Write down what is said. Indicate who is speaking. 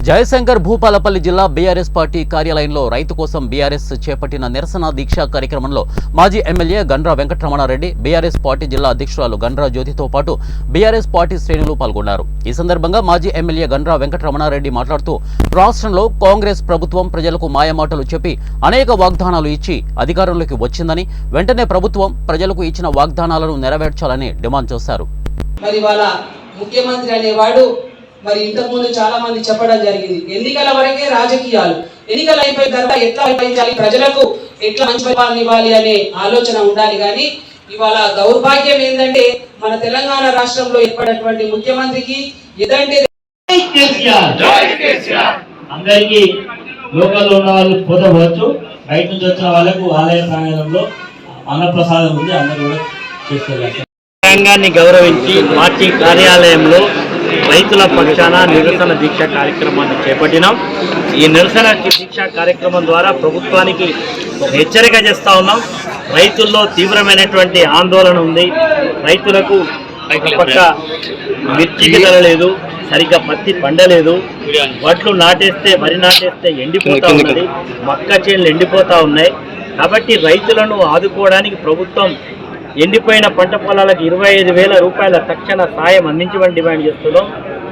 Speaker 1: జయశంకర్ భూపాలపల్లి జిల్లా BRS party కార్యాలయంలో రైతు కోసం బీఆర్ఎస్ చేపట్టిన నిరసన దీక్ష కార్యక్రమంలో మాజీ ఎమ్మెల్యే గండ్రా వెంకటరమణారెడ్డి, బీఆర్ఎస్ పార్టీ జిల్లా అధ్యక్షురాలు గండ్రా జ్యోతితో పాటు బీఆర్ఎస్ పార్టీ శ్రేణులు పాల్గొన్నారు. ఈ సందర్భంగా మాజీ ఎమ్మెల్యే గండ్రా వెంకటరమణారెడ్డి మాట్లాడుతూ, రాష్ట్రంలో కాంగ్రెస్ ప్రభుత్వం ప్రజలకు మాయమాటలు చెప్పి అనేక వాగ్దానాలు ఇచ్చి అధికారంలోకి వచ్చిందని, వెంటనే ప్రభుత్వం ప్రజలకు ఇచ్చిన వాగ్దానాలను నెరవేర్చాలని డిమాండ్ చేశారు.
Speaker 2: మరి వాళ్ళ ముఖ్యమంత్రి అనేవాడు మరి ఇంతకుముందు చాలా మంది చెప్పడం జరిగింది, ఎన్నికల వరకే రాజకీయాలు, ఎన్నికలు అయిపోయిన తర్వాత ఎట్లా వైపించాలి, ప్రజలకు ఎట్లా మంచి పరిపాలన ఇవ్వాలి అనే ఆలోచన ఉండాలి. కానీ ఇవాళ దౌర్భాగ్యం ఏంటంటే మన తెలంగాణ రాష్ట్రంలో ఏర్పడినటువంటి ముఖ్యమంత్రికి ఏదంటే
Speaker 3: అందరికీ లోకల్లో ఉన్న వాళ్ళు పోతవచ్చు, బయట నుంచి వచ్చిన వాళ్ళకు ఆలయ ప్రాంగణంలో అన్నప్రసాదం ఉంది, అందరూ కూడా చేస్తారు.
Speaker 4: రంగాన్ని గౌరవించి పార్టీ కార్యాలయంలో రైతుల పక్షాన నిరసన దీక్ష కార్యక్రమాన్ని చేపట్టినాం. ఈ నిరసన దీక్ష కార్యక్రమం ద్వారా ప్రభుత్వానికి ఒక హెచ్చరిక చేస్తూ ఉన్నాం. రైతుల్లో తీవ్రమైనటువంటి ఆందోళన ఉంది. రైతులకు పక్క మిర్చికి ధర లేదు, సరిగ్గా పత్తి పండలేదు, వడ్లు నాటేస్తే వరి నాటేస్తే ఎండిపోతూ ఉన్నది, మక్క చేనులు ఎండిపోతూ ఉన్నాయి. కాబట్టి రైతులను ఆదుకోవడానికి ప్రభుత్వం ఎండిపోయిన పంట పొలాలకు 25,000 రూపాయల తక్షణ సాయం అందించమని డిమాండ్ చేస్తున్నాం.